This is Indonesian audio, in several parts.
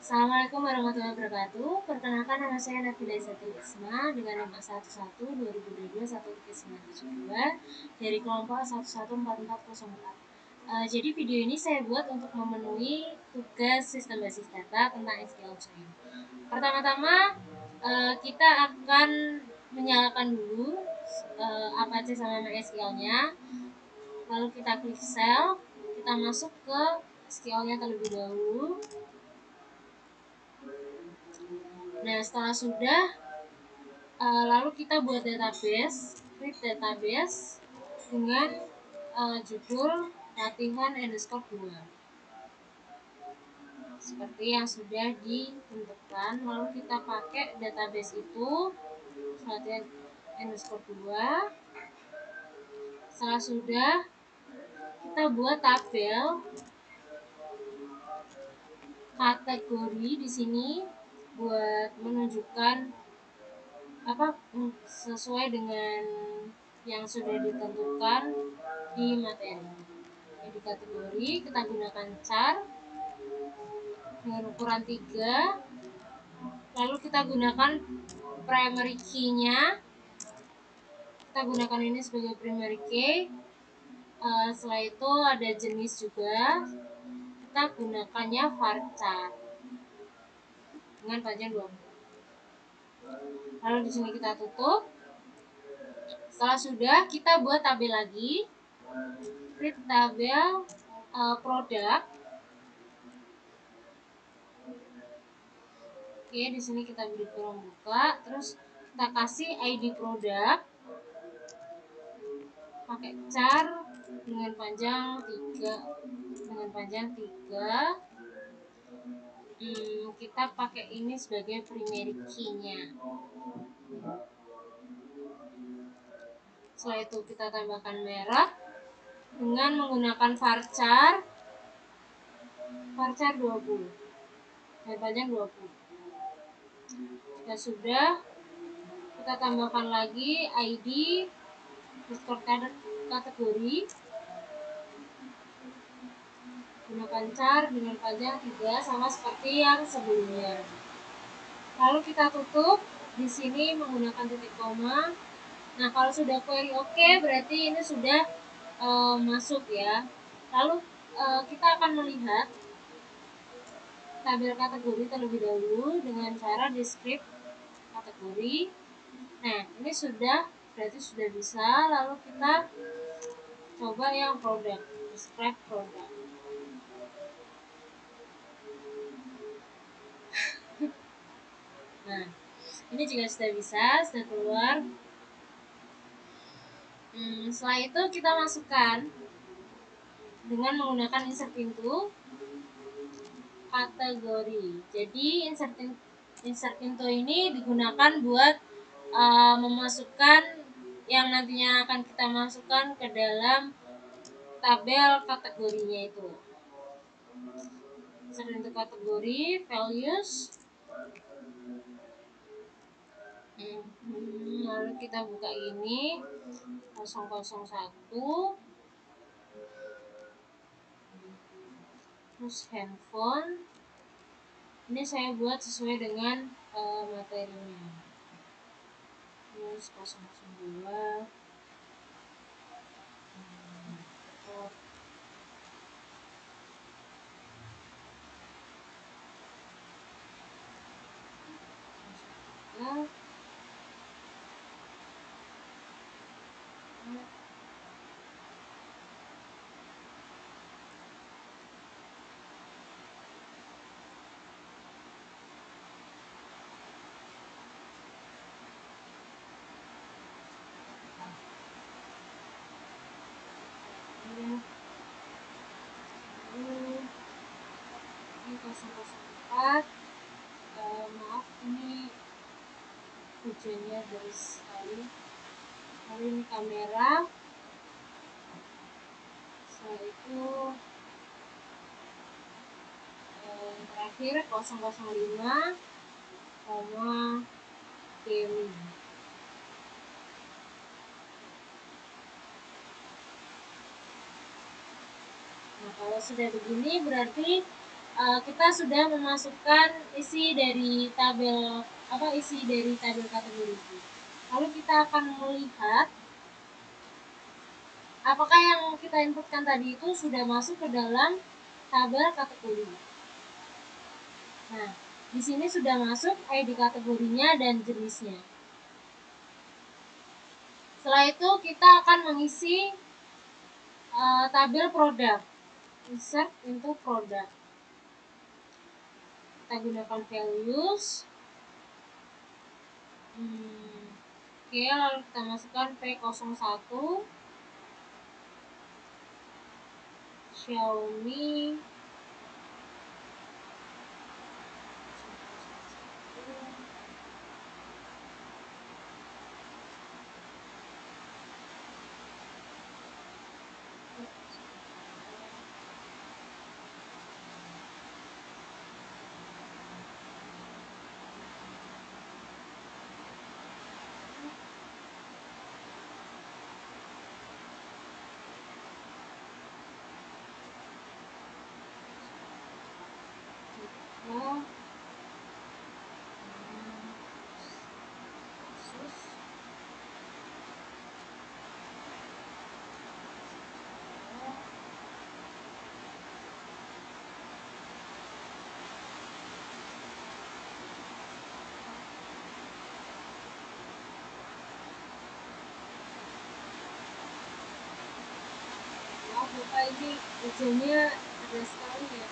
Assalamualaikum warahmatullahi wabarakatuh. Perkenalkan, nama saya Nabila Isati Isma dengan nomor 11 2022 dari kelompok 114404. Jadi video ini saya buat untuk memenuhi tugas sistem basis data tentang SQL Join. Pertama-tama kita akan menyalakan dulu Apache sama MySQL-nya. Lalu kita klik cell, kita masuk ke SQL-nya terlebih dahulu. Nah, setelah sudah, lalu kita buat database, create database dengan judul latihan underscore 2 seperti yang sudah ditentukan. Lalu kita pakai database itu latihan underscore 2. Setelah sudah, kita buat tabel kategori di sini buat menunjukkan sesuai dengan yang sudah ditentukan di materi. Di kategori kita gunakan char dengan ukuran 3, lalu kita gunakan primary key-nya, kita gunakan ini sebagai primary key. Setelah itu ada jenis juga, kita gunakannya varchar dengan panjang 20. Lalu di sini kita tutup. Setelah sudah, kita buat tabel lagi, create tabel produk. Oke, di sini kita beri kurung buka, terus kita kasih ID produk, pakai char dengan panjang 3. Kita pakai ini sebagai primary key-nya. Setelah itu kita tambahkan merek dengan menggunakan varchar 20 dan panjang 20. Dan sudah, kita tambahkan lagi ID kategori, gunakan char dengan panjang 3 sama seperti yang sebelumnya. Lalu kita tutup di sini menggunakan titik koma. Nah, kalau sudah query oke, berarti ini sudah masuk ya. Lalu kita akan melihat tabel kategori terlebih dahulu dengan cara describe kategori. Nah, ini berarti sudah bisa. Lalu kita coba yang produk, describe produk. Nah, ini juga sudah bisa, sudah keluar. Setelah itu kita masukkan dengan menggunakan insert pintu kategori. Jadi insert pintu ini digunakan buat memasukkan yang nantinya akan kita masukkan ke dalam tabel kategorinya itu. Insert pintu kategori, values. Lalu kita buka ini 001, terus handphone. Ini saya buat sesuai dengan materinya. Terus 002. Ini 004. Maaf, ini hujannya deras sekali. Lalu ini kamera. Setelah itu terakhir 005 gaming. Nah, kalau sudah begini berarti kita sudah memasukkan isi dari tabel kategori itu. Lalu kita akan melihat apakah yang kita inputkan tadi itu sudah masuk ke dalam tabel kategori. Nah, di sini sudah masuk ID kategorinya dan jenisnya. Setelah itu kita akan mengisi tabel produk. Insert into product. Kita gunakan values. Oke, lalu kita masukkan P01 Xiaomi Bapak, ini hujannya deras sekali ya.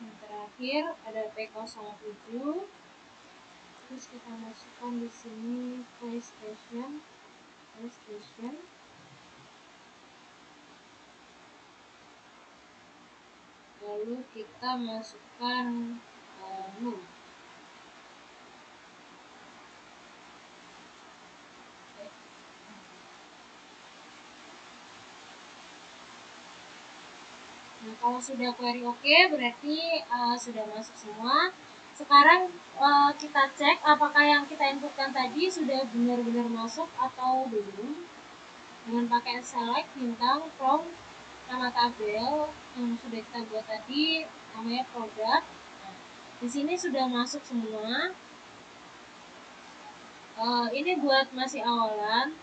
Yang terakhir ada P07. Terus kita masukkan di sini PlayStation. Lalu kita masukkan NUM. Nah, kalau sudah query oke, berarti sudah masuk semua. Sekarang kita cek apakah yang kita inputkan tadi sudah benar-benar masuk atau belum. Dengan pakai select bintang from nama tabel yang sudah kita buat tadi, namanya produk. Nah, di sini sudah masuk semua. Ini buat masih awalan.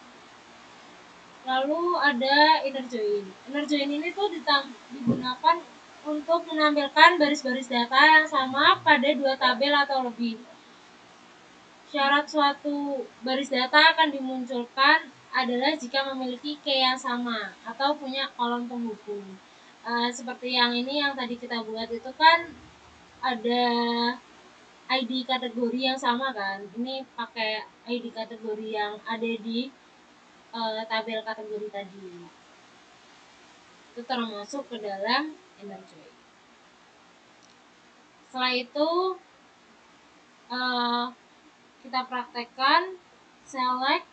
Lalu ada inner join. Inner join ini tuh digunakan untuk menampilkan baris-baris data yang sama pada dua tabel atau lebih. Syarat suatu baris data akan dimunculkan adalah jika memiliki key yang sama atau punya kolom penghubung. Seperti yang ini yang tadi kita buat itu kan ada ID kategori yang sama kan. Ini pakai ID kategori yang ada di tabel kategori tadi. Itu termasuk ke dalam inner join. Setelah itu kita praktekkan select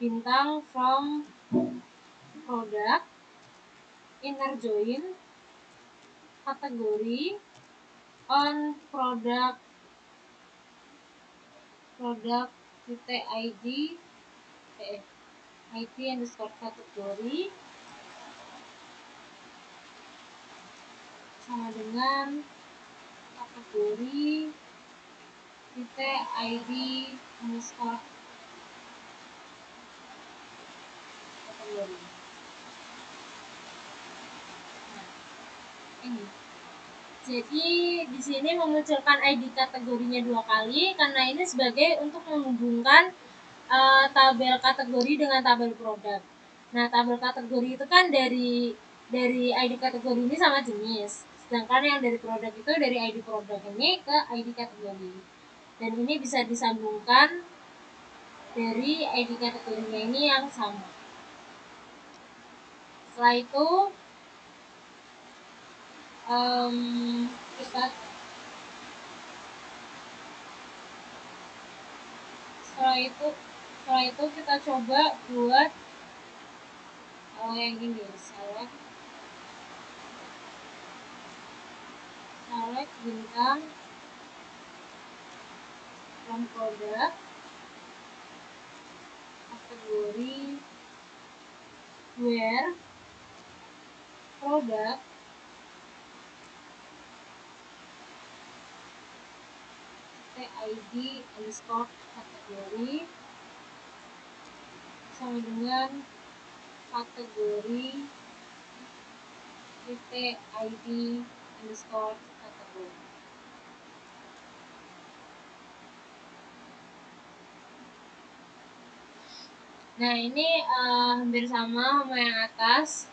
bintang from product, inner join, kategori on product id underscore kategori sama dengan kategori titik ID underscore kategori. Nah, ini. Jadi di sini memunculkan ID kategorinya 2 kali karena ini sebagai untuk menghubungkan tabel kategori dengan tabel produk. Nah, tabel kategori itu kan dari ID kategori ini sama jenis. Sedangkan yang dari produk itu dari ID produk ini ke ID kategori. Dan ini bisa disambungkan dari ID kategorinya ini yang sama. Setelah itu kita setelah itu kita coba buat yang ini, select bintang from product kategori where product ID underscore kategori sama dengan kategori ID underscore kategori. Nah, ini hampir sama yang atas.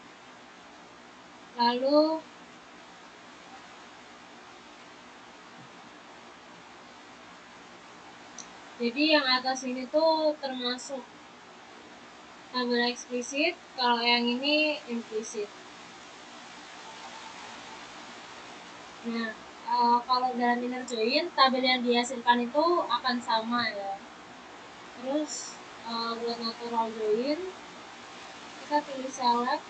Lalu jadi yang atas ini tuh termasuk tabel eksplisit, kalau yang ini implisit. Nah, kalau dalam inner join tabel yang dihasilkan itu akan sama ya. Terus buat natural join kita pilih select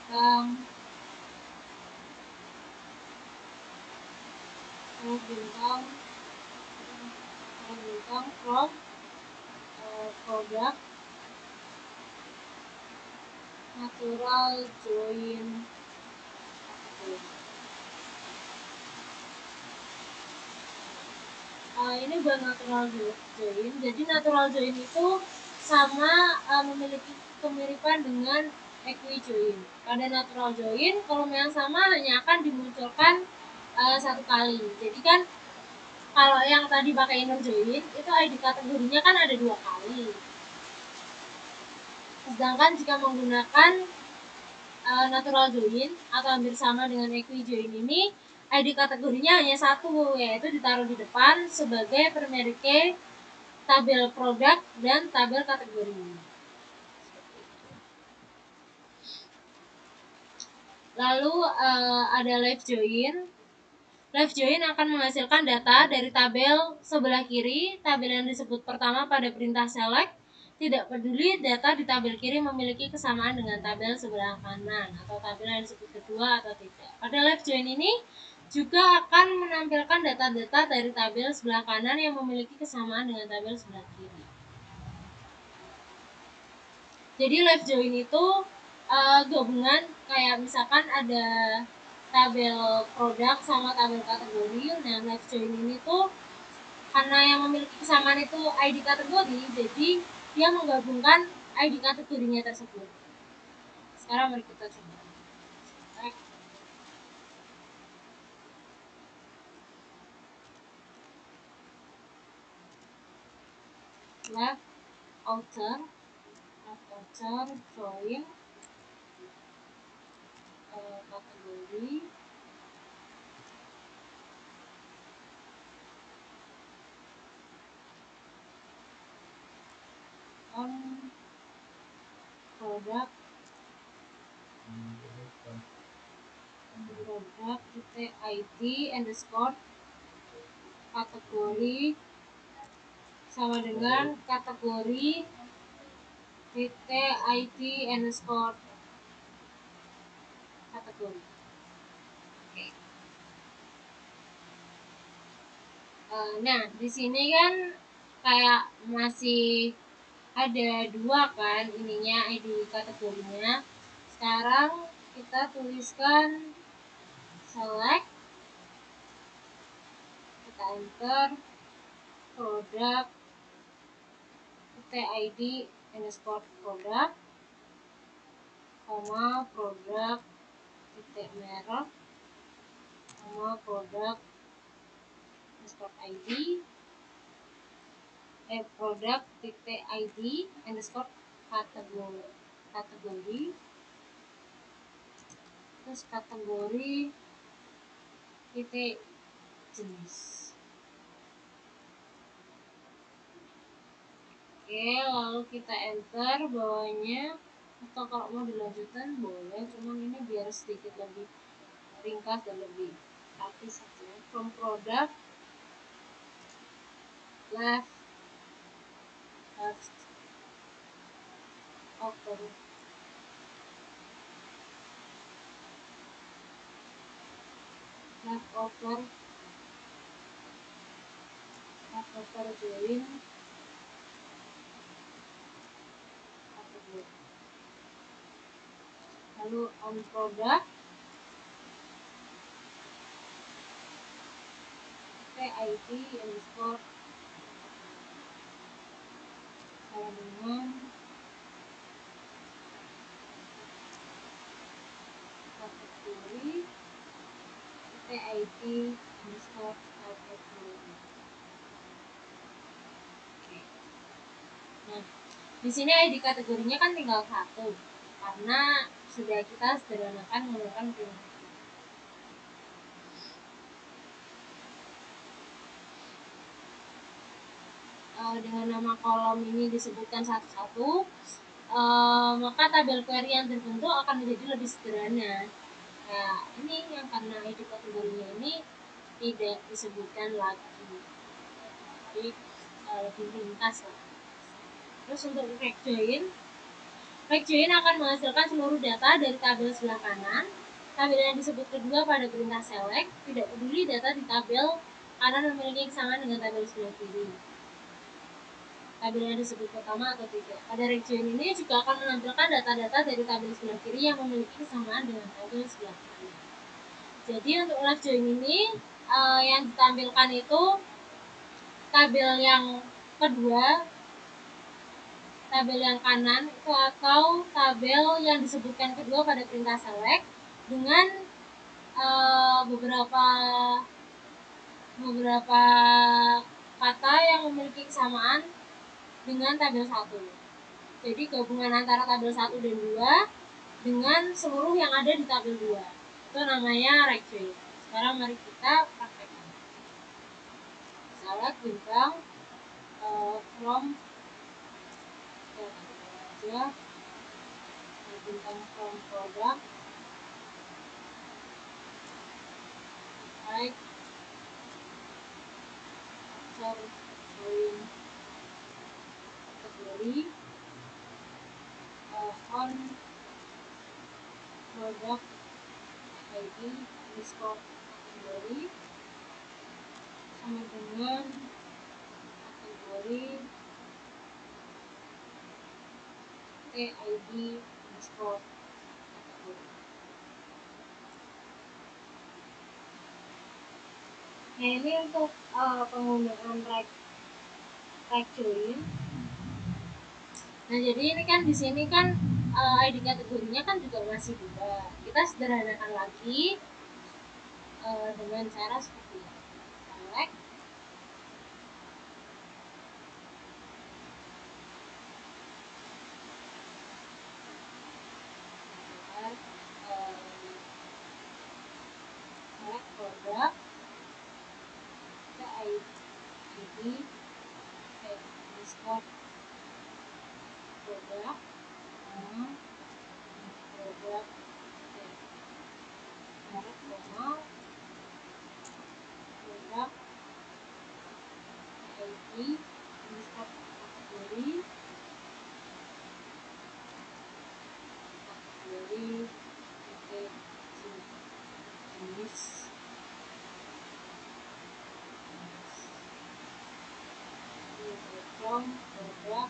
bintang from product natural join ini buat natural join. Jadi natural join itu sama memiliki kemiripan dengan equi join. Pada natural join kolom yang sama hanya akan dimunculkan satu kali. Jadi kan kalau yang tadi pakai inner join itu ID kategorinya kan ada 2 kali. Sedangkan jika menggunakan natural join atau hampir sama dengan equi join ini, ID kategorinya hanya satu, yaitu ditaruh di depan sebagai pemerike tabel produk dan tabel kategori. Lalu ada left join. Left join akan menghasilkan data dari tabel sebelah kiri, tabel yang disebut pertama pada perintah select. Tidak peduli data di tabel kiri memiliki kesamaan dengan tabel sebelah kanan atau tabel yang disebut kedua atau tidak. Pada left join ini juga akan menampilkan data-data dari tabel sebelah kanan yang memiliki kesamaan dengan tabel sebelah kiri. Jadi left join itu gabungan kayak misalkan ada tabel produk sama tabel kategori. Nah, left join ini tuh karena yang memiliki kesamaan itu ID kategori, jadi dia menggabungkan ID kategorinya tersebut. Sekarang mari kita coba. Left outer join kategori on product ID underscore kategori sama dengan kategori ID underscore kategori. Okay. Nah, di sini kan kayak masih ada 2 kan ininya ID kategorinya. Sekarang kita tuliskan select enter produk TID underscore produk, produk merek, produk underscore ID, produk ID underscore kategori, terus kategori jenis. Oke, lalu kita enter bawahnya, atau kalau mau dilanjutkan boleh, cuman ini biar sedikit lebih ringkas dan lebih rapi saja. From product left over join kategori. Lalu on product TID underscore sama dengan kategori TID underscore kategori. Oke. Nah, di sini ID kategorinya kan tinggal satu karena sudah kita sederhanakan menggunakan print. Dengan nama kolom ini disebutkan satu-satu, maka tabel query yang terbentuk akan menjadi lebih sederhana. Nah, ini yang karena ID kategorinya ini tidak disebutkan lagi, jadi lebih ringkas lah. Terus untuk rect join akan menghasilkan seluruh data dari tabel sebelah kanan. Tabel yang disebut kedua pada perintah select, tidak peduli data di tabel kanan memiliki kesamaan dengan tabel sebelah kiri. Tabel yang disebut pertama atau tidak. Pada rect join ini juga akan menampilkan data-data dari tabel sebelah kiri yang memiliki kesamaan dengan tabel sebelah kanan. Jadi untuk left join ini yang ditampilkan itu tabel yang kedua, tabel yang kanan itu, atau tabel yang disebutkan kedua pada perintah select dengan beberapa kata yang memiliki kesamaan dengan tabel 1. Jadi gabungan antara tabel 1 dan 2 dengan seluruh yang ada di tabel 2. Itu namanya rect join. Sekarang mari kita praktekkan. Select bintang from aja bintang from product, right, after join kategori on product ID underscore kategori sama dengan kategori TID underscore kategori. Nah, ini untuk penggunaan rect join. Nah, jadi ini kan di sini kan ID kategorinya kan juga masih 2. Kita sederhanakan lagi dengan cara seperti ini. Select produk ID underscore produk produk merek produk ID underscore kategori jenis from produk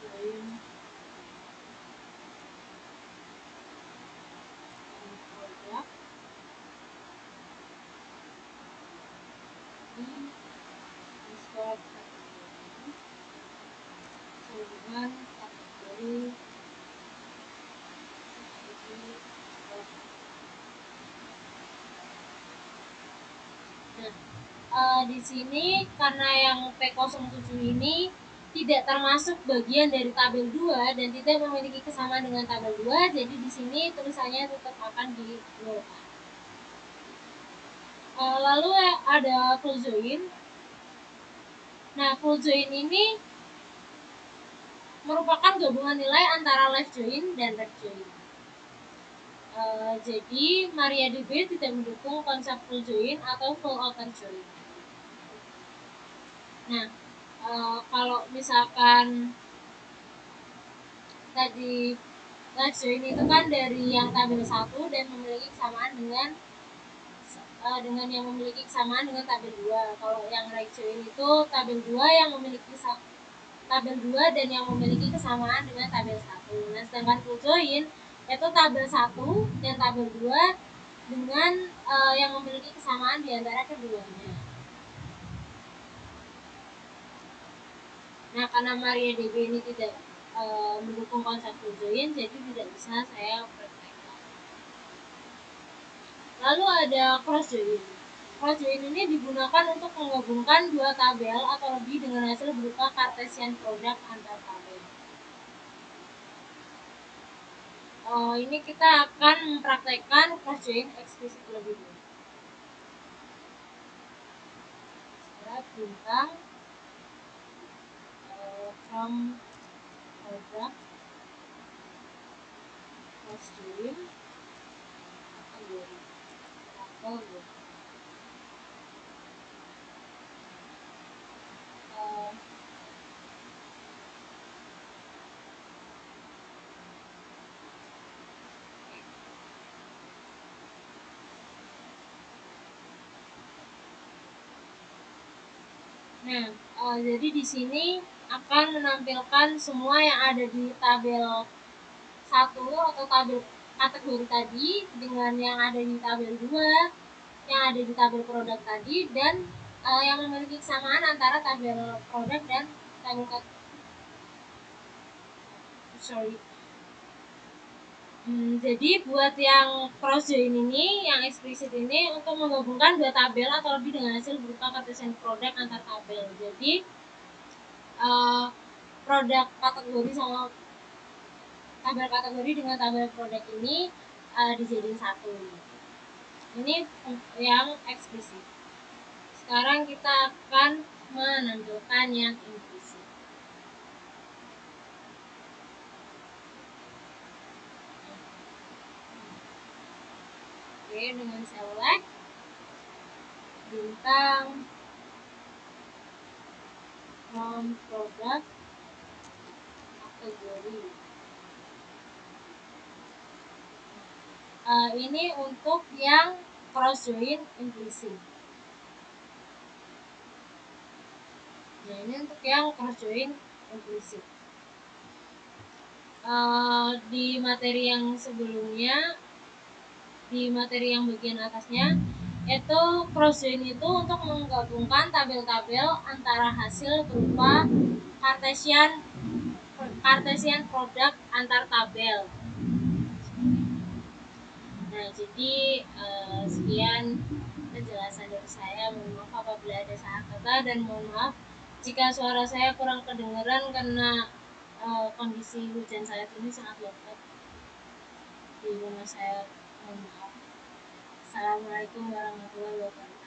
join dengan kategori di sini karena yang P07 ini tidak termasuk bagian dari tabel 2 dan tidak memiliki kesamaan dengan tabel 2, jadi di sini tulisannya tetap akan dinolkan. Lalu ada full join. Nah, full join ini merupakan gabungan nilai antara left join dan right join. Jadi MariaDB tidak mendukung konsep full join atau full outer join. Nah, kalau misalkan tadi left join itu kan dari yang tabel 1 dan memiliki kesamaan dengan yang memiliki kesamaan dengan tabel 2. Kalau yang right join itu tabel 2 yang memiliki tabel 2 dan yang memiliki kesamaan dengan tabel 1. Nah, sedangkan full join itu tabel 1 dan tabel 2 dengan yang memiliki kesamaan di antara keduanya. Nah, karena MariaDB ini tidak mendukung konsep full join, jadi tidak bisa saya praktekkan. Lalu ada cross join. Cross join ini digunakan untuk menggabungkan dua tabel atau lebih dengan hasil berupa Cartesian product antar tabel. Ini kita akan mempraktekkan cross join eksplisit terlebih dulu. Sekarang bintang from product cross join kategori. Nah, jadi di sini akan menampilkan semua yang ada di tabel 1 atau tabel kategori tadi dengan yang ada di tabel 2, yang ada di tabel produk tadi, dan yang memiliki kesamaan antara tabel produk dan tabel jadi buat yang cross join ini, yang eksplisit ini untuk menggabungkan dua tabel atau lebih dengan hasil berupa Cartesian product antar tabel. Jadi produk kategori sama tabel kategori dengan tabel produk ini dijadiin satu. Ini yang eksplisit. Sekarang kita akan menampilkan yang implisit. Oke, dengan select bintang from product kategori. Ini untuk yang cross join implisit. Nah, ini untuk yang cross join implisit. Di materi yang sebelumnya, di materi yang bagian atasnya, itu cross join itu untuk menggabungkan tabel-tabel antara hasil berupa Cartesian product antar tabel. Nah, jadi sekian penjelasan dari saya. Mohon maaf apabila ada salah kata dan mohon maaf jika suara saya kurang kedengaran karena kondisi hujan saat ini sangat lebat di rumah saya. Mohon maaf. Assalamualaikum warahmatullahi wabarakatuh.